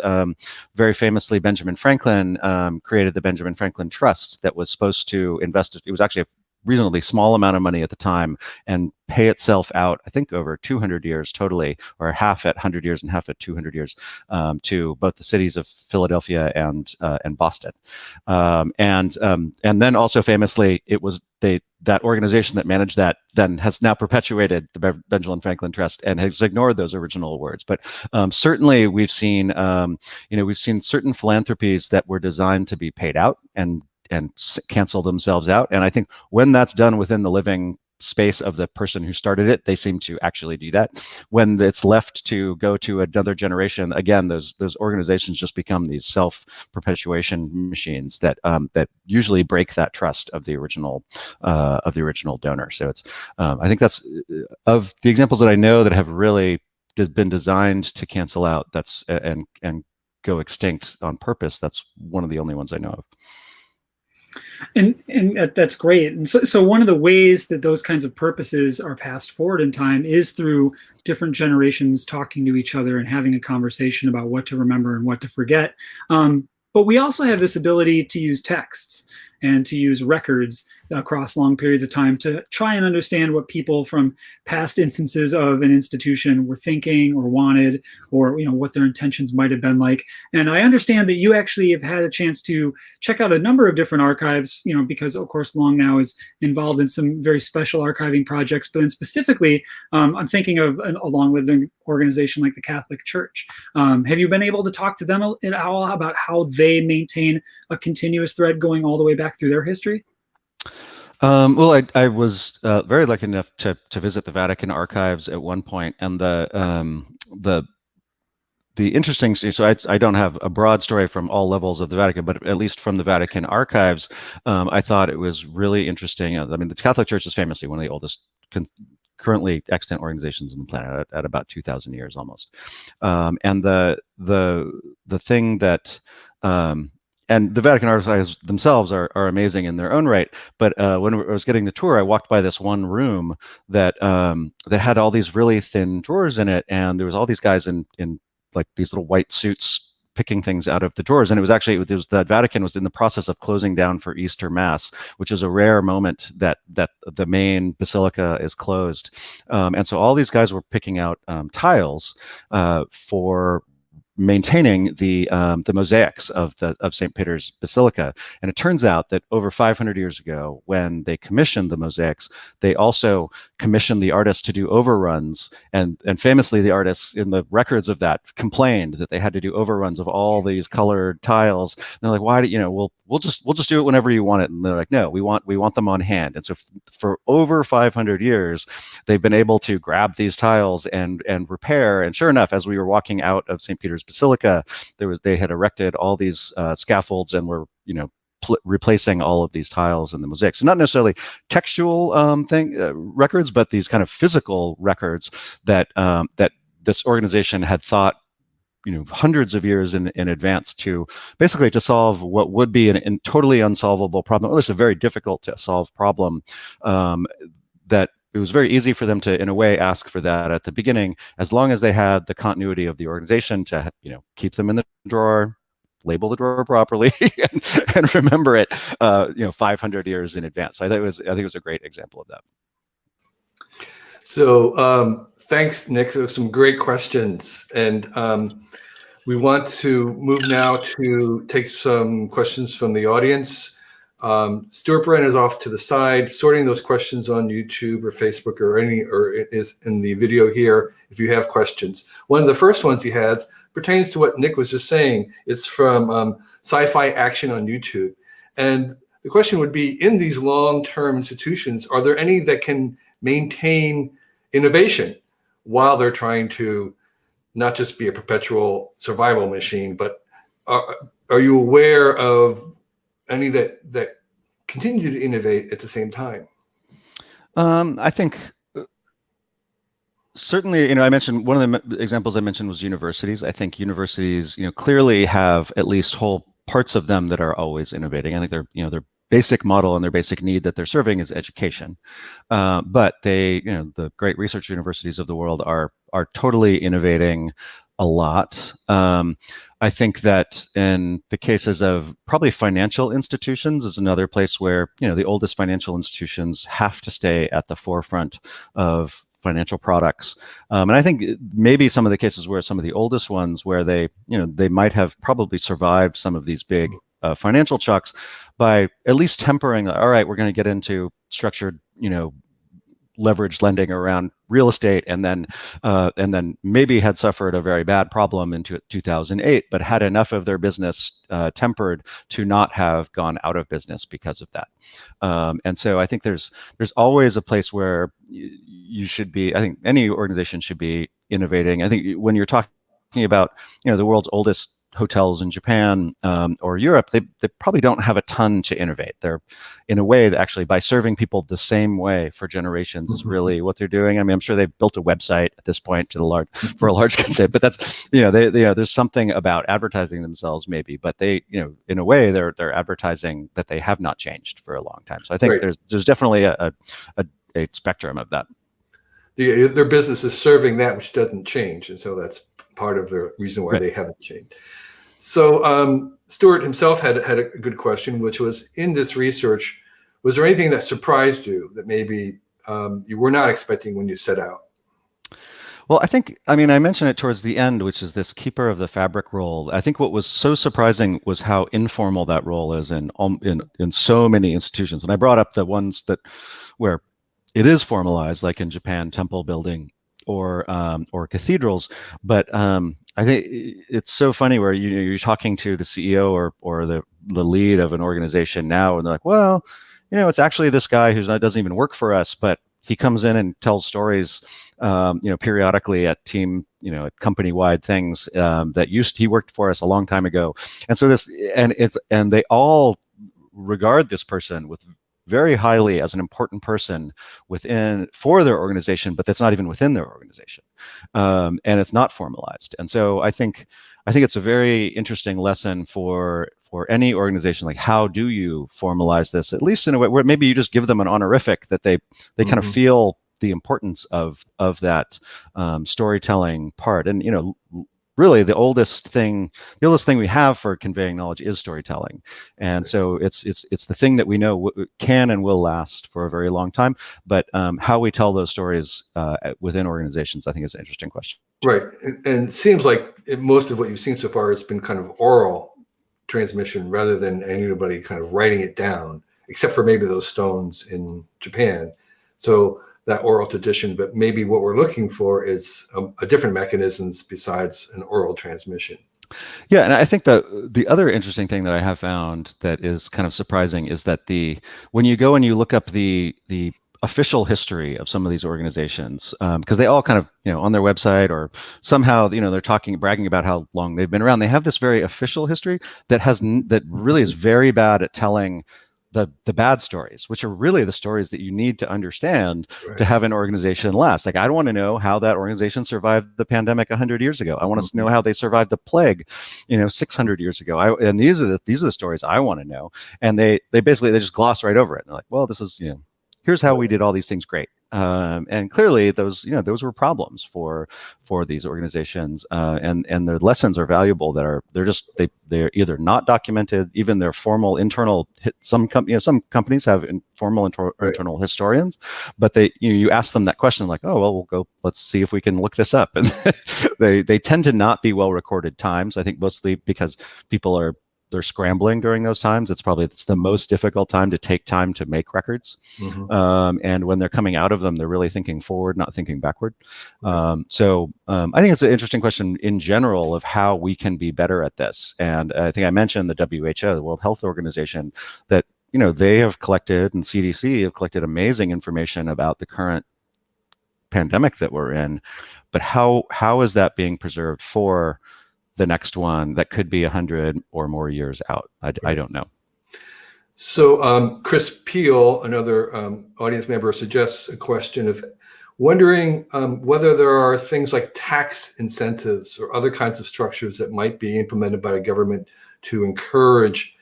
very famously Benjamin Franklin created the Benjamin Franklin Trust that was supposed to invest. It was actually a reasonably small amount of money at the time and pay itself out, I think, over 200 years totally, or half at 100 years and half at 200 years, to both the cities of Philadelphia and Boston. And then also famously, it was that organization that managed that then has now perpetuated the Benjamin Franklin Trust and has ignored those original words. But certainly we've seen certain philanthropies that were designed to be paid out and cancel themselves out. And I think when that's done within the living space of the person who started it, they seem to actually do that. When it's left to go to another generation, again, those organizations just become these self-perpetuation machines that usually break that trust of the original donor. So it's I think that's of the examples that I know that have really been designed to cancel out. That's and go extinct on purpose. That's one of the only ones I know of. And that's great. And so one of the ways that those kinds of purposes are passed forward in time is through different generations talking to each other and having a conversation about what to remember and what to forget. But we also have this ability to use texts and to use records across long periods of time to try and understand what people from past instances of an institution were thinking or wanted, or what their intentions might have been like. And I understand that you actually have had a chance to check out a number of different archives, because of course Long Now is involved in some very special archiving projects. But then specifically, I'm thinking of a long-lived organization like the Catholic Church. Have you been able to talk to them at all about how they maintain a continuous thread going all the way back through their history? Well, I was very lucky enough to visit the Vatican archives at one point, and the interesting, so I don't have a broad story from all levels of the Vatican, but at least from the Vatican archives, I thought it was really interesting. I mean, the Catholic Church is famously one of the oldest currently extant organizations on the planet at about 2,000 years almost. And the thing that and the Vatican archives themselves are amazing in their own right. But when I was getting the tour, I walked by this one room that had all these really thin drawers in it, and there was all these guys in like these little white suits picking things out of the drawers. And it was actually, the Vatican was in the process of closing down for Easter Mass, which is a rare moment that the main basilica is closed. And so all these guys were picking out tiles for maintaining the mosaics of St. Peter's Basilica. And it turns out that over 500 years ago, when they commissioned the mosaics, they also commissioned the artists to do overruns. And famously, the artists in the records of that complained that they had to do overruns of all these colored tiles. And they're like, why do we'll just do it whenever you want it. And they're like, no, we want them on hand. And so for over 500 years, they've been able to grab these tiles and repair. And sure enough, as we were walking out of St. Peter's Basilica, they had erected all these scaffolds and were replacing all of these tiles in the mosaics. So not necessarily textual records, but these kind of physical records that this organization had thought hundreds of years in advance to basically to solve what would be a totally unsolvable problem, or at least a very difficult to solve problem, that it was very easy for them to, in a way, ask for that at the beginning, as long as they had the continuity of the organization to, keep them in the drawer, label the drawer properly, and remember it, 500 years in advance. So I think it was a great example of that. So thanks, Nick. Those are some great questions. And we want to move now to take some questions from the audience. Stuart Brennan is off to the side, sorting those questions on YouTube or Facebook or it is in the video here if you have questions. One of the first ones he has pertains to what Nick was just saying. It's from Sci-Fi Action on YouTube. And the question would be, in these long-term institutions, are there any that can maintain innovation while they're trying to not just be a perpetual survival machine, but are you aware of any that continue to innovate at the same time? I think certainly, I mentioned one of the examples I mentioned was universities. I think universities, clearly have at least whole parts of them that are always innovating. I think their basic model and their basic need that they're serving is education. But they, the great research universities of the world are totally innovating a lot. I think that in the cases of probably financial institutions is another place where, the oldest financial institutions have to stay at the forefront of financial products. And I think maybe some of the cases where some of the oldest ones where they might have probably survived some of these big financial shocks by at least tempering, all right, we're going to get into structured, leveraged lending around real estate, and then maybe had suffered a very bad problem in 2008, but had enough of their business tempered to not have gone out of business because of that. And so I think there's always a place where you should be. I think any organization should be innovating. I think when you're talking about the world's oldest hotels in Japan or Europe, they probably don't have a ton to innovate. They're, in a way, that actually by serving people the same way for generations is really what they're doing. I mean, I'm sure they've built a website at this point for a large consent, but that's there's something about advertising themselves maybe, but they in a way they're advertising that they have not changed for a long time. So I think there's definitely a spectrum of that. Their business is serving that which doesn't change, and so that's part of the reason why they haven't changed. So Stuart himself had a good question, which was, in this research, Was there anything that surprised you that maybe you were not expecting when you set out? Well, I mean, I mentioned it towards the end, which is this keeper of the fabric role. I think what was so surprising was how informal that role is in so many institutions. And I brought up the ones where it is formalized, like in Japan, temple building or cathedrals. But I think it's so funny where you're talking to the CEO or the lead of an organization now, and they're like, well, it's actually this guy who doesn't even work for us, but he comes in and tells stories, periodically at at company-wide things he worked for us a long time ago, and so they all regard this person with very highly as an important person for their organization, but that's not even within their organization, and it's not formalized. And so I think it's a very interesting lesson for any organization. Like, how do you formalize this, at least in a way where maybe you just give them an honorific that they kind of feel the importance of that storytelling part. And really the oldest thing we have for conveying knowledge is storytelling, and so it's the thing that we know can and will last for a very long time. But how we tell those stories within organizations, I think, is an interesting question. Right, and it seems like most of what you've seen so far has been kind of oral transmission rather than anybody kind of writing it down, except for maybe those stones in Japan. So that oral tradition, but maybe what we're looking for is a different mechanisms besides an oral transmission. Yeah, and I think the other interesting thing that I have found that is kind of surprising is that when you go and you look up the official history of some of these organizations, because they all kind of, on their website or somehow, they're bragging about how long they've been around. They have this very official history that really is very bad at telling the bad stories, which are really the stories that you need to understand to have an organization last. Like, I don't want to know how that organization survived the pandemic 100 years ago. I want to know how they survived the plague, 600 years ago. And these are the stories I want to know. And they basically just gloss right over it. And they're like, well, this is, here's how we did all these things great. And clearly those were problems for these organizations, and their lessons are valuable. They're either not documented, even their formal internal. Some companies have informal internal historians, but you ask them that question, like, oh well, let's see if we can look this up, and they tend to not be well recorded times. I think mostly because they're scrambling during those times. It's the most difficult time to take time to make records. And when they're coming out of them, they're really thinking forward, not thinking backward. So I think it's an interesting question in general of how we can be better at this. And I think I mentioned the WHO, the World Health Organization, that they have collected, and CDC have collected amazing information about the current pandemic that we're in. But how is that being preserved for the next one that could be 100 or more years out? I don't know. So Chris Peel, another audience member, suggests a question of wondering whether there are things like tax incentives or other kinds of structures that might be implemented by the government to encourage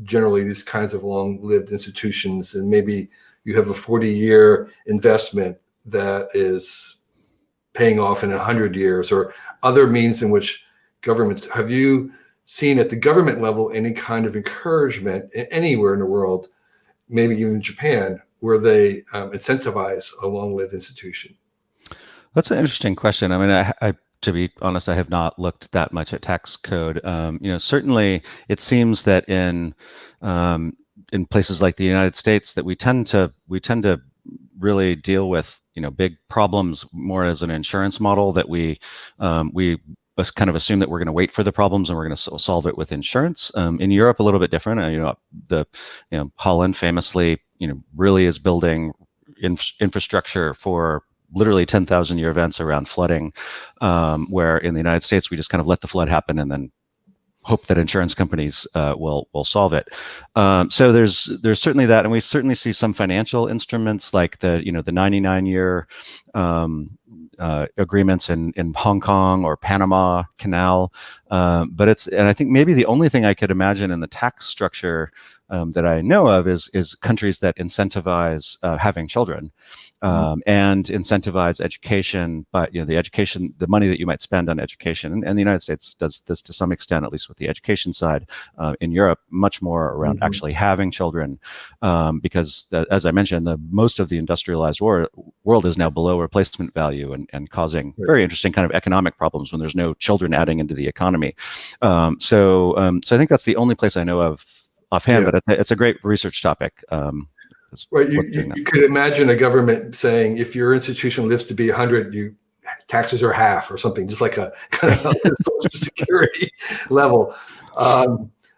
generally these kinds of long-lived institutions. And maybe you have a 40-year investment that is paying off in 100 years, or other means in which governments. Have you seen at the government level any kind of encouragement anywhere in the world, maybe even Japan, where they incentivize a long-lived institution? That's an interesting question. I mean, I to be honest, I have not looked that much at tax code. Certainly it seems that in places like the United States that we tend to really deal with big problems more as an insurance model, that we kind of assume that we're going to wait for the problems and we're going to solve it with insurance. In Europe, a little bit different. Holland famously, really is building infrastructure for literally 10,000-year events around flooding, where in the United States we just kind of let the flood happen and then hope that insurance companies will solve it. So there's certainly that, and we certainly see some financial instruments like the 99-year agreements in Hong Kong or Panama Canal. And I think maybe the only thing I could imagine in the tax structure that I know of is countries that incentivize having children, and incentivize education. But the money that you might spend on education, and the United States does this to some extent, at least with the education side. In Europe, much more around actually having children, because as I mentioned, most of the industrialized world is now below replacement value and causing very interesting kind of economic problems when there's no children adding into the economy. So I think that's the only place I know of offhand, but it's a great research topic. Right. You could imagine a government saying, if your institution lives to be 100, taxes are half or something, just like a kind of social security level.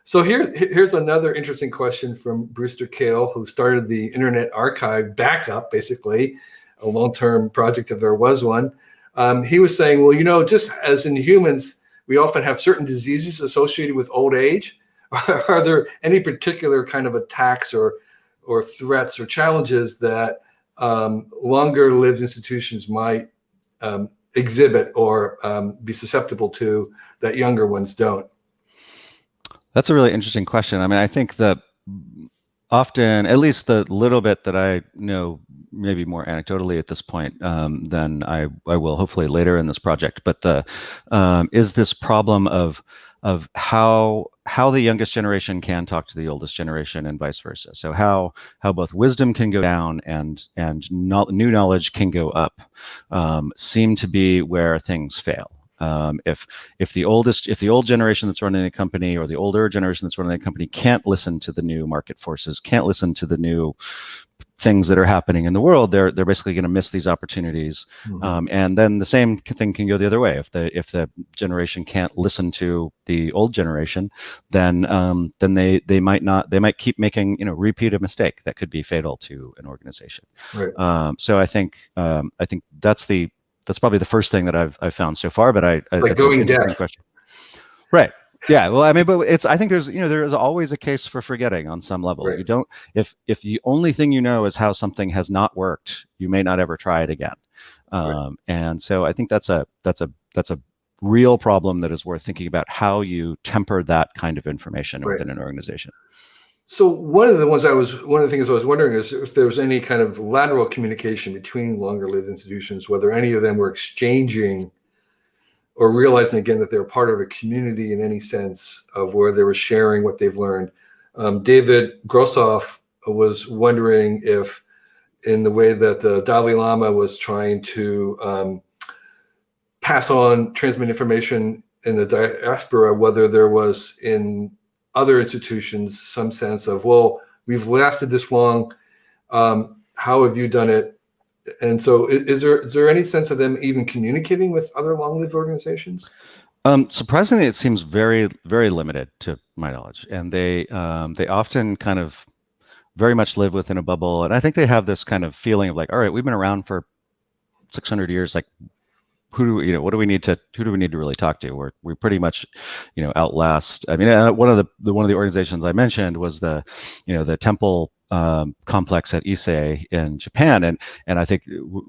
So here's another interesting question from Brewster Kahle, who started the Internet Archive backup, basically, a long-term project if there was one. He was saying, well, just as in humans, we often have certain diseases associated with old age. Are there any particular kind of attacks or threats or challenges that longer-lived institutions might exhibit or be susceptible to that younger ones don't? That's a really interesting question. I mean, I think that often, at least the little bit that I know, maybe more anecdotally at this point than I will hopefully later in this project, but is this problem of how the youngest generation can talk to the oldest generation and vice versa. So how both wisdom can go down and new knowledge can go up seem to be where things fail. If the old generation that's running a company, or the older generation that's running a company, can't listen to the new market forces, can't listen to the new things that are happening in the world, they're basically going to miss these opportunities. And then the same thing can go the other way. If the generation can't listen to the old generation, then they might keep making repeat a mistake that could be fatal to an organization. Right. So I think that's probably the first thing that I've found so far. But like going deaf. Question. Right. Yeah. Well, I mean, but I think there is always a case for forgetting on some level. Right. You don't, if the only thing you know is how something has not worked, you may not ever try it again. Right. And so I think that's a real problem that is worth thinking about, how you temper that kind of information within an organization. So one of the things I was wondering is if there was any kind of lateral communication between longer-lived institutions, whether any of them were exchanging or realizing again that they're part of a community in any sense of where they were sharing what they've learned. David Grossoff was wondering if, in the way that the Dalai Lama was trying to pass on, transmit information in the diaspora, whether there was in other institutions some sense of, well, we've lasted this long, how have you done it? And so is there any sense of them even communicating with other long-lived organizations? Surprisingly, it seems very, very limited to my knowledge. And they often kind of very much live within a bubble. And I think they have this kind of feeling of like, all right, we've been around for 600 years. Like, who do we need to really talk to? We pretty much, outlast. I mean, one of the organizations I mentioned was the temple complex at Ise in Japan, and I think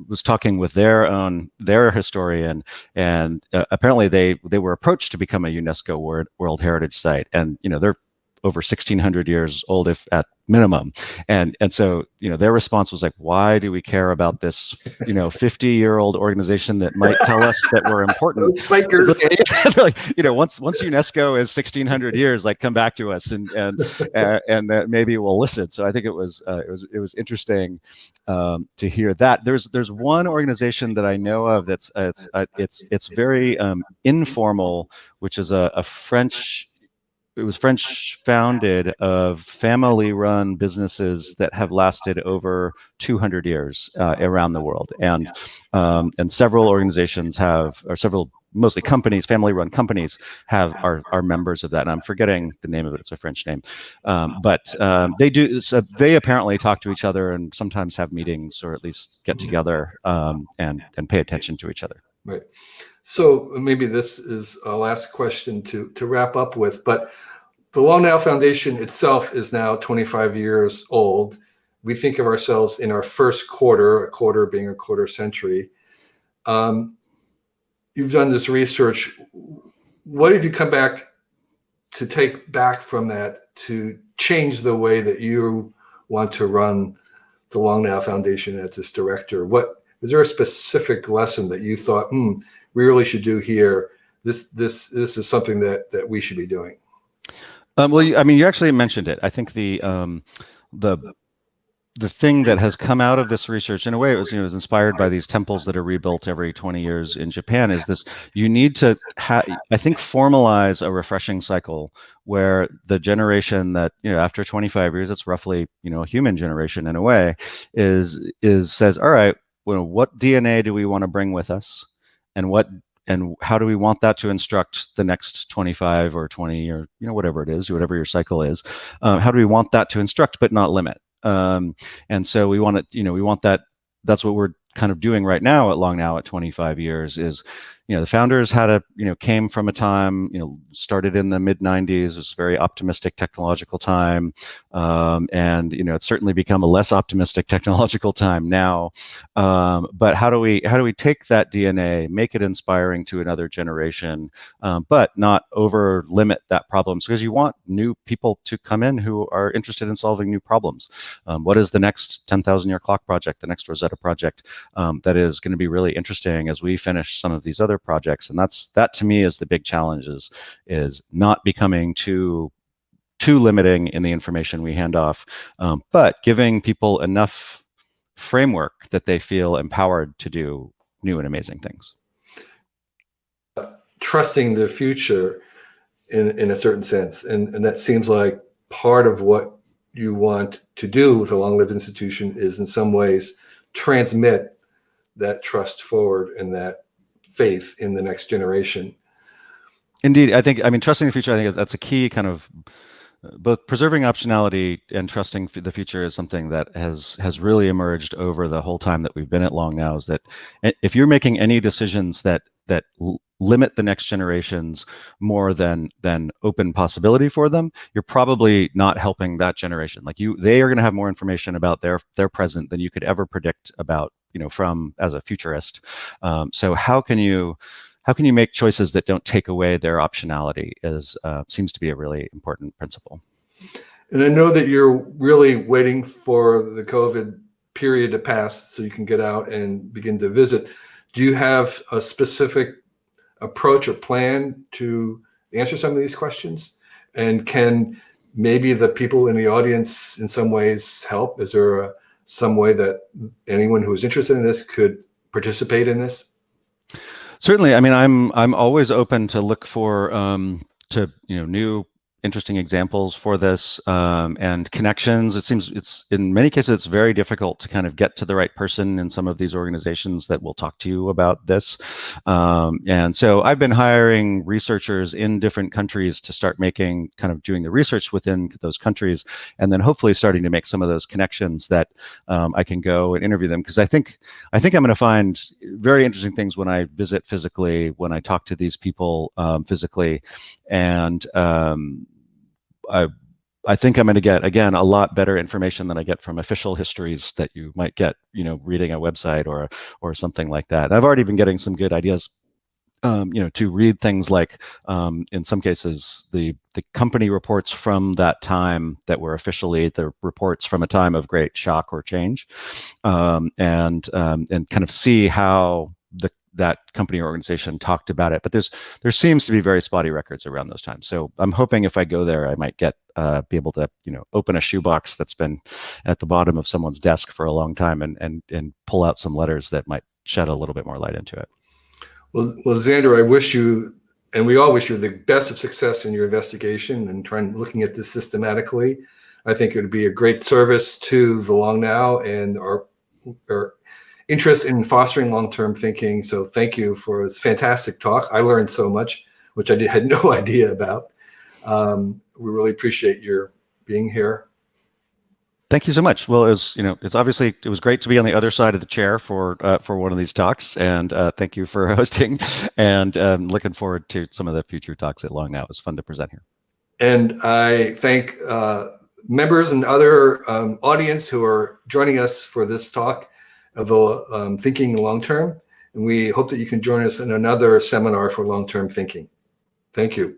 was talking with their historian, and apparently they were approached to become a UNESCO World Heritage Site, and they're over 1,600 years old, if at minimum, and so their response was like, why do we care about this 50-year-old organization that might tell us that we're important? Like, once UNESCO is 1,600 years, like, come back to us and that maybe we'll listen. So I think it was interesting to hear that. There's one organization that I know of that's it's very informal, which is a French. It was French founded, of family-run businesses that have lasted over 200 years around the world, and several organizations mostly companies, family-run companies, are members of that. And I'm forgetting the name of it; it's a French name, but they do. So they apparently talk to each other and sometimes have meetings, or at least get together and pay attention to each other. Right. So maybe this is a last question to wrap up with, but the Long Now Foundation itself is now 25 years old. We think of ourselves in our first quarter, a quarter being a quarter century. You've done this research. What have you come back to take back from that to change the way that you want to run the Long Now Foundation as its director? What is there a specific lesson that you thought, we really should do here? This is something that we should be doing. Well, you actually mentioned it. I think the thing that has come out of this research, in a way, it was inspired by these temples that are rebuilt every 20 years in Japan. Is this you need to, I think, formalize a refreshing cycle where the generation that after 25 years, it's roughly a human generation in a way, says, all right, what DNA do we want to bring with us, and how do we want that to instruct the next 25 or 20 or whatever it is, whatever your cycle is? How do we want that to instruct but not limit? And so we want it, we want that. That's what we're kind of doing right now at Long Now at 25 years is, the founders had came from a time, started in the mid 90s. It was a very optimistic technological time. And, it's certainly become a less optimistic technological time now. But how do we take that DNA, make it inspiring to another generation, but not over limit that problem? Because you want new people to come in who are interested in solving new problems. What is the next 10,000 year clock project, the next Rosetta project that is going to be really interesting as we finish some of these other projects? And that to me is the big challenge, is not becoming too limiting in the information we hand off, but giving people enough framework that they feel empowered to do new and amazing things. Trusting the future in a certain sense. And that seems like part of what you want to do with a long-lived institution is in some ways transmit that trust forward and that faith in the next generation. Indeed. Trusting the future, I think that's a key kind of both preserving optionality and trusting the future is something that has really emerged over the whole time that we've been at Long Now, is that if you're making any decisions that limit the next generations more than open possibility for them, you're probably not helping that generation. They are going to have more information about their present than you could ever predict about, from as a futurist. So how can you make choices that don't take away their optionality seems to be a really important principle. And I know that you're really waiting for the COVID period to pass so you can get out and begin to visit. Do you have a specific approach or plan to answer some of these questions? And can maybe the people in the audience in some ways help? Is there some way that anyone who is interested in this could participate in this? Certainly. I'm always open to look for new interesting examples for this, and connections. It seems it's in many cases it's very difficult to kind of get to the right person in some of these organizations that will talk to you about this. And so I've been hiring researchers in different countries to start doing the research within those countries, and then hopefully starting to make some of those connections that I can go and interview them, because I think I'm going to find very interesting things when I visit physically, when I talk to these people physically, and I think I'm going to get, again, a lot better information than I get from official histories that you might get, reading a website or something like that. And I've already been getting some good ideas, to read things like, in some cases, the company reports from that time that were officially the reports from a time of great shock or change, and kind of see how that company or organization talked about it. But there seems to be very spotty records around those times. So I'm hoping if I go there, I might be able to, open a shoebox that's been at the bottom of someone's desk for a long time and pull out some letters that might shed a little bit more light into it. Well, Xander, I wish you, and we all wish you, the best of success in your investigation and looking at this systematically. I think it would be a great service to the Long Now and our interest in fostering long-term thinking. So thank you for this fantastic talk. I learned so much, which I had no idea about. We really appreciate your being here. Thank you so much. Well, it was great to be on the other side of the chair for one of these talks, and thank you for hosting. And looking forward to some of the future talks at Long Now. It was fun to present here. And I thank members and other audience who are joining us for this talk of thinking long-term. And we hope that you can join us in another seminar for long-term thinking. Thank you.